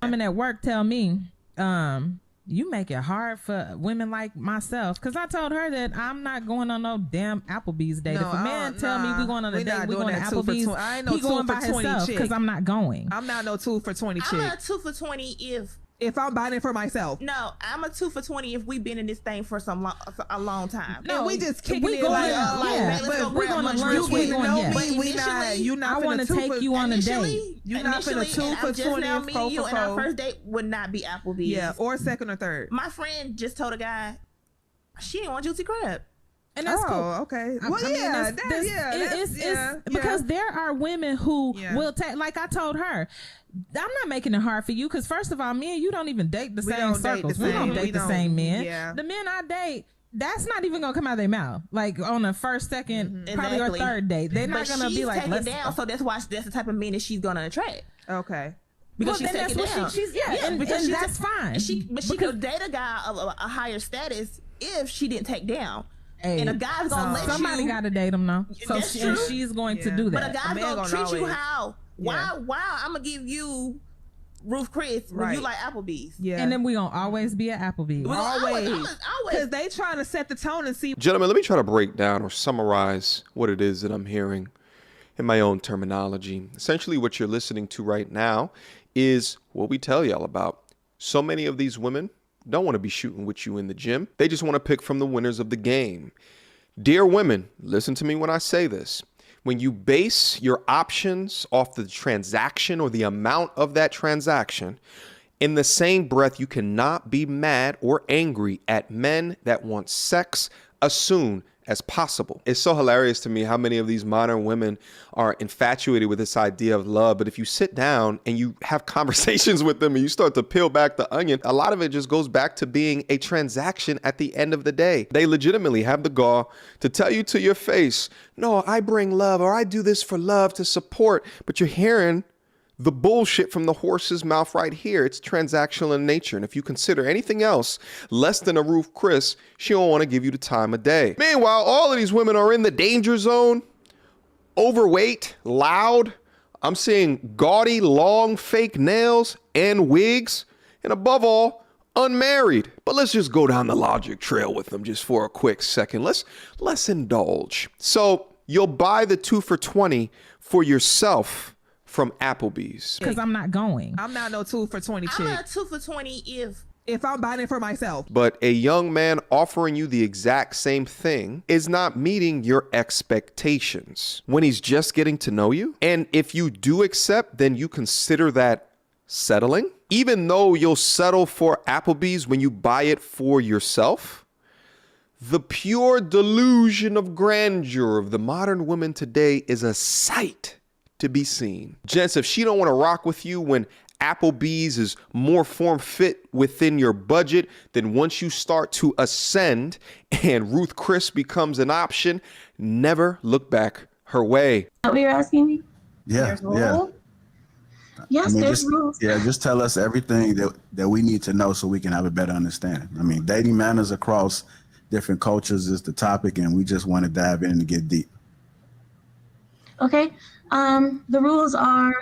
Women at work tell me, you make it hard for women like myself, because I told her that I'm not going on no damn Applebee's date. If a man tell me we're going on a date, we're going to Applebee's, I ain't no he going by himself because I'm not going. I'm not no 2 for 20 chick. I'm a 2 for 20 if I'm buying it for myself. No, I'm a 2 for 20 if we've been in this thing for a long time. No, and we just kicking it like, we're going to lunch. You not I want to take you on a date. You're not finna 2 for 20 and meeting you, and our first date would not be Applebee's. Yeah, or second or third. My friend just told a guy she didn't want juicy crab. And that's cool. Okay. Well, because there are women who will take, like I told her, I'm not making it hard for you, because first of all, me and you don't even date the same circles. We don't date the same men. Yeah. The men I date, that's not even gonna come out of their mouth. Like on the first, second, probably or third date, they're not gonna be like, let's down. So that's why that's the type of men that she's gonna attract. Okay. Because she's taking down. And that's fine. But she could date a guy of a higher status if she didn't take down. Hey, and a guy's gonna let somebody you. Gotta date him now. So she's going to do that. But a guy's gonna treat you how? Why? I'm gonna give you Ruth Chris when you like Applebee's. Yeah. And then we gonna always be at Applebee's. Always. Because they trying to set the tone and see. Gentlemen, let me try to break down or summarize what it is that I'm hearing in my own terminology. Essentially, what you're listening to right now is what we tell y'all about. So many of these women don't want to be shooting with you in the gym. They just want to pick from the winners of the game. Dear women, listen to me when I say this. When you base your options off the transaction or the amount of that transaction, in the same breath, you cannot be mad or angry at men that want sex as soon as possible. It's so hilarious to me how many of these modern women are infatuated with this idea of love. But if you sit down and you have conversations with them and you start to peel back the onion, a lot of it just goes back to being a transaction at the end of the day. They legitimately have the gall to tell you to your face, no, I bring love, or I do this for love to support. But you're hearing the bullshit from the horse's mouth right here. It's transactional in nature. And if you consider anything else less than a Ruth Chris, she don't want to give you the time of day. Meanwhile, all of these women are in the danger zone, overweight, loud. I'm seeing gaudy, long, fake nails and wigs. And above all, unmarried. But let's just go down the logic trail with them just for a quick second. Let's indulge. So you'll buy the 2 for 20 for yourself from Applebee's. Because I'm not going. I'm not no 2 for 20 chick. I'm a 2 for 20 if I'm buying it for myself. But a young man offering you the exact same thing is not meeting your expectations when he's just getting to know you. And if you do accept, then you consider that settling. Even though you'll settle for Applebee's when you buy it for yourself. The pure delusion of grandeur of the modern woman today is a sight to be seen. Gents, if she don't want to rock with you when Applebee's is more form fit within your budget, then once you start to ascend and Ruth Chris becomes an option, never look back her way. Is that what you're asking me? Yeah. Yes, there's rules. Yeah, just tell us everything that we need to know so we can have a better understanding. I mean, dating manners across different cultures is the topic, and we just want to dive in and get deep. Okay. The rules are,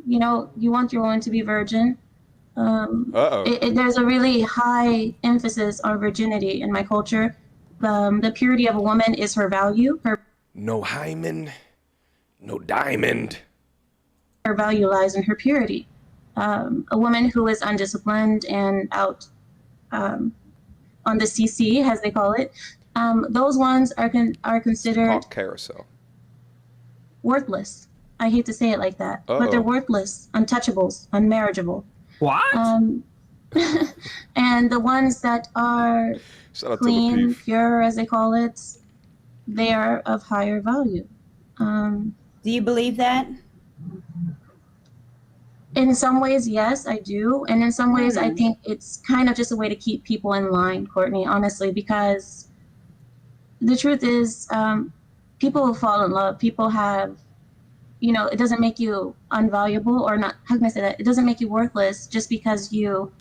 you want your woman to be virgin. There's a really high emphasis on virginity in my culture. The purity of a woman is her value. No hymen, no diamond. Her value lies in her purity. A woman who is undisciplined and out on the CC, as they call it, those ones are considered Called carousel. Worthless. I hate to say it like that, but they're worthless, untouchables, unmarriageable. What? And the ones that are clean, pure, as they call it, they are of higher value. Do you believe that? In some ways, yes, I do. And in some ways, I think it's kind of just a way to keep people in line, Courtney, honestly, because the truth is, people will fall in love. People have, it doesn't make you unvaluable or not. How can I say that? It doesn't make you worthless just because you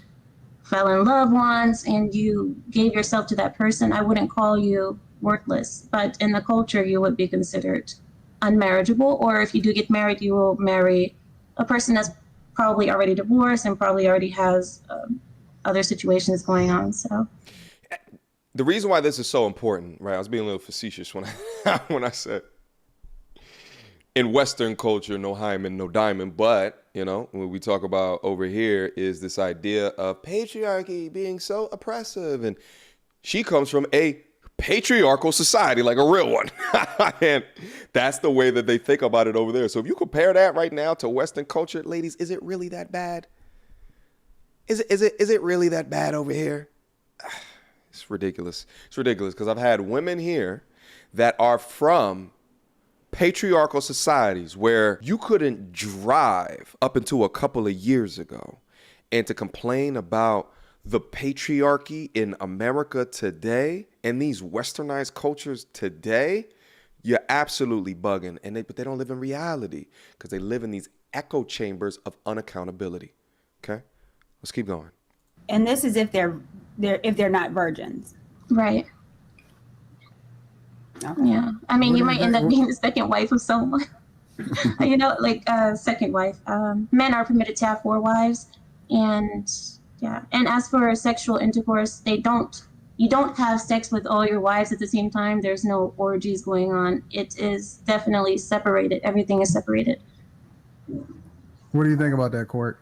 fell in love once and you gave yourself to that person. I wouldn't call you worthless, but in the culture, you would be considered unmarriageable. Or if you do get married, you will marry a person that's probably already divorced and probably already has other situations going on. So the reason why this is so important, right? I was being a little facetious when I said in Western culture, no hymen, no diamond. But, you know, what we talk about over here is this idea of patriarchy being so oppressive. And she comes from a patriarchal society, like a real one. And that's the way that they think about it over there. So if you compare that right now to Western culture, ladies, is it really that bad? Is it really that bad over here? It's ridiculous. It's ridiculous because I've had women here that are from patriarchal societies where you couldn't drive up until a couple of years ago, and to complain about the patriarchy in America today and these westernized cultures today, you're absolutely bugging. But they don't live in reality because they live in these echo chambers of unaccountability. Okay, let's keep going. And this is if they're not virgins, right? Okay. Yeah, I mean, you might end up being the second wife of someone. You know, like second wife. Men are permitted to have 4 wives, and yeah. And as for sexual intercourse, you don't have sex with all your wives at the same time. There's no orgies going on. It is definitely separated. Everything is separated. What do you think about that, Court?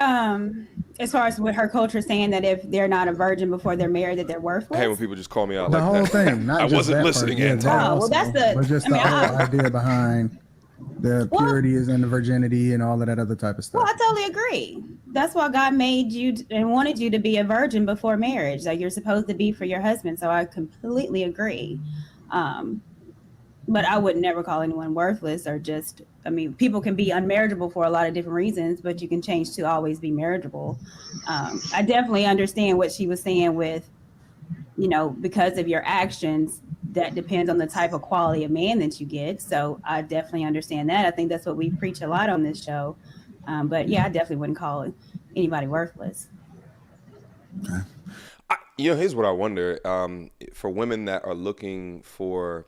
As far as with her culture saying that if they're not a virgin before they're married, that they're worthless. I hate when people just call me out The like whole that. thing, not I just wasn't that listening, part. Anton. Yeah, well, that's the. But just the whole idea behind the purity and the virginity and all of that other type of stuff. Well, I totally agree. That's why God made you and wanted you to be a virgin before marriage. Like you're supposed to be for your husband. So I completely agree. But I would never call anyone worthless or just. I mean, people can be unmarriageable for a lot of different reasons, but you can change to always be marriageable. I definitely understand what she was saying with, you know, because of your actions, that depends on the type of quality of man that you get. So I definitely understand that. I think that's what we preach a lot on this show. But yeah, I definitely wouldn't call anybody worthless. Okay. Here's what I wonder. For women that are looking for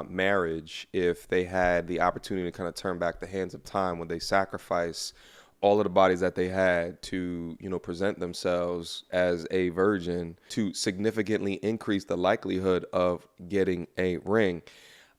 marriage, if they had the opportunity to kind of turn back the hands of time, would they sacrifice all of the bodies that they had to, present themselves as a virgin to significantly increase the likelihood of getting a ring?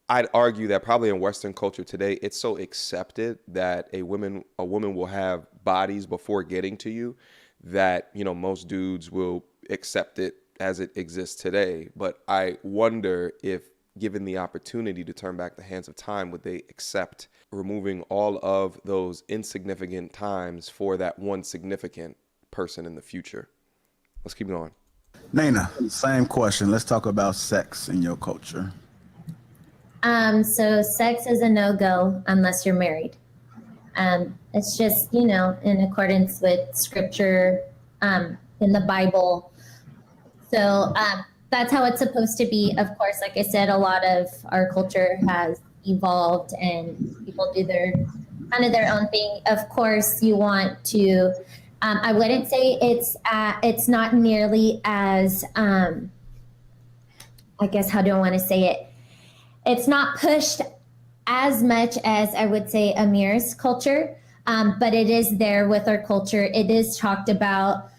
I'd argue that probably in Western culture today, it's so accepted that a woman will have bodies before getting to you that, most dudes will accept it as it exists today. But I wonder if, given the opportunity to turn back the hands of time, would they accept removing all of those insignificant times for that one significant person in the future? Let's keep going. Nana, same question. Let's talk about sex in your culture. So sex is a no-go unless you're married. It's just, in accordance with scripture in the Bible. So that's how it's supposed to be. Of course, like I said, a lot of our culture has evolved and people do their own thing. Of course, you want to, I wouldn't say it's not nearly as, I guess, how do I want to say it? It's not pushed as much as I would say Amir's culture, but it is there with our culture. It is talked about.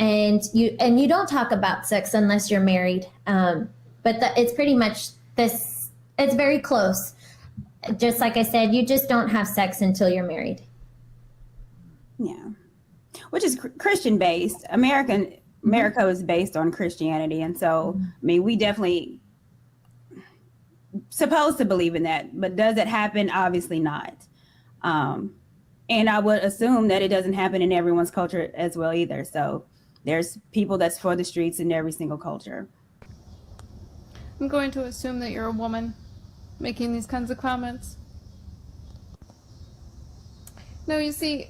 And you don't talk about sex unless you're married. But it's pretty much this, it's very close. Just like I said, you just don't have sex until you're married. Yeah. Which is Christian based. America is based on Christianity. And so, I mean, we definitely supposed to believe in that, but does it happen? Obviously not. And I would assume that it doesn't happen in everyone's culture as well either. So there's people that's for the streets in every single culture. I'm going to assume that you're a woman making these kinds of comments. No, you see,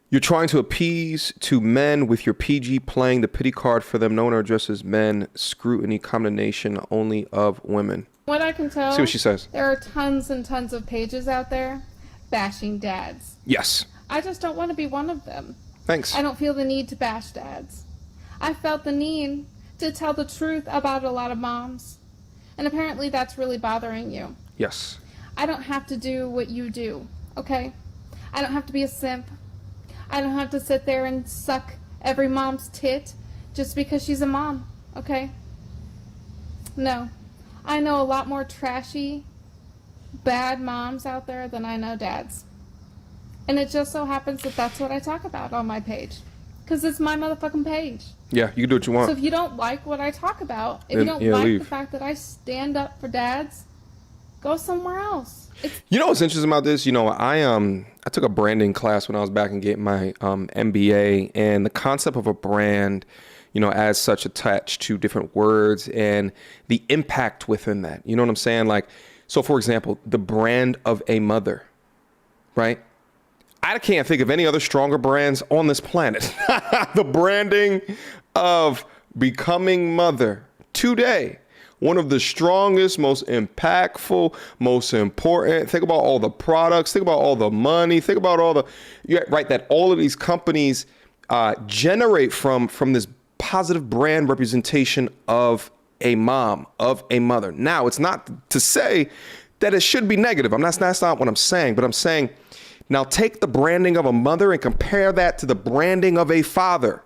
You're trying to appease to men with your PG playing the pity card for them. No one addresses men. Scrutiny, condemnation only of women. What I can tell, see what she says. There are tons and tons of pages out there bashing dads. Yes. I just don't want to be one of them. Thanks. I don't feel the need to bash dads. I felt the need to tell the truth about a lot of moms. And apparently that's really bothering you. Yes. I don't have to do what you do. okay? I don't have to be a simp. I don't have to sit there and suck every mom's tit just because she's a mom, okay? No. I know a lot more trashy, bad moms out there than I know dads. And it just so happens that that's what I talk about on my page. Because it's my motherfucking page. Yeah, you can do what you want. So if you don't like what I talk about, if you don't like the fact that I stand up for dads, go somewhere else. You know what's interesting about this? You know, I took a branding class when I was back and getting my MBA, and the concept of a brand, you know, as such attached to different words and the impact within that. You know what I'm saying? Like, so for example, the brand of a mother, right? I can't think of any other stronger brands on this planet. The branding of becoming mother today. One of the strongest, most impactful, most important. Think about all the products. Think about all the money. Think about all the, right, that all of these companies generate from this positive brand representation of a mom, of a mother. Now, it's not to say that it should be negative. That's not what I'm saying, but I'm saying, now take the branding of a mother and compare that to the branding of a father.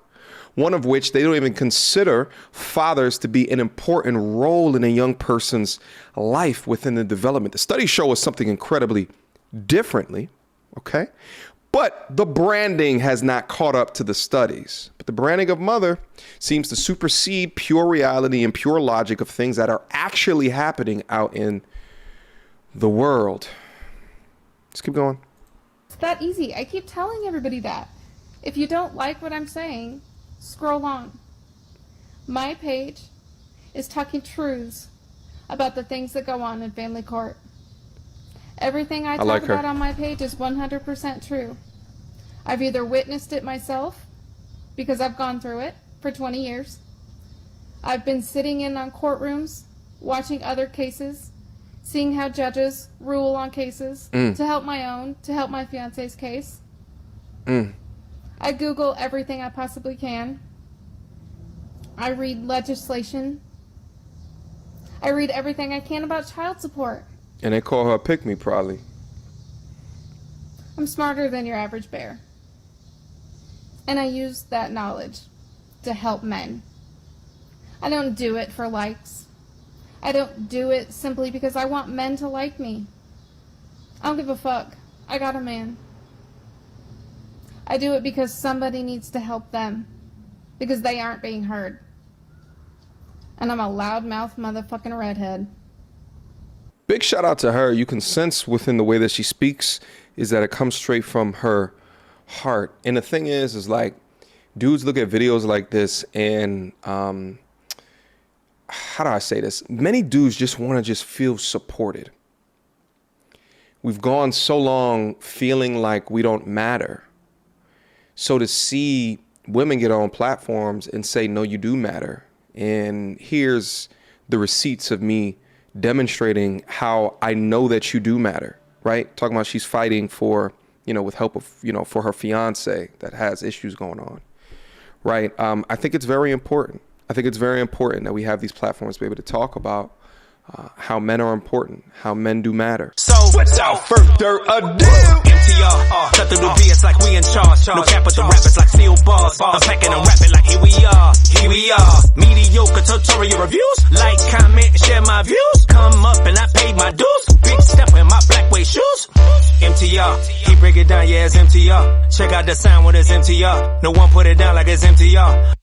One of which they don't even consider fathers to be an important role in a young person's life within the development. The studies show us something incredibly differently, okay? But the branding has not caught up to the studies. But the branding of mother seems to supersede pure reality and pure logic of things that are actually happening out in the world. Let's keep going. It's that easy. I keep telling everybody that. If you don't like what I'm saying, scroll on. My page is talking truths about the things that go on in family court. Everything I talk about on my page is 100% true. I've either witnessed it myself, because I've gone through it for 20 years. I've been sitting in on courtrooms, watching other cases, seeing how judges rule on cases to help my own, to help my fiance's case. I Google everything I possibly can. I read legislation. I read everything I can about child support. And they call her a pick-me, probably. I'm smarter than your average bear. And I use that knowledge to help men. I don't do it for likes. I don't do it simply because I want men to like me. I don't give a fuck. I got a man. I do it because somebody needs to help them. Because they aren't being heard. And I'm a loudmouth motherfucking redhead. Big shout out to her. You can sense within the way that she speaks is that it comes straight from her heart. And the thing is like, dudes look at videos like this and, how do I say this? Many dudes just want to just feel supported. We've gone so long feeling like we don't matter. So to see women get on platforms and say, no, you do matter. And here's the receipts of me demonstrating how I know that you do matter, right? Talking about she's fighting for, with help of, for her fiance that has issues going on, right? I think it's very important. I think it's very important that we have these platforms to be able to talk about how men are important, how men do matter. So, without further ado, MTR, cut through the BS like we in charge. No cap with the rappers like steel bars. I'm packing and rapping like here we are. Mediocre tutorial reviews. Like, comment, share my views. Come up and I paid my dues. Big step in my black way shoes. MTR, he break it down, yeah, it's MTR. Check out the sound with his MTR. No one put it down like it's MTR.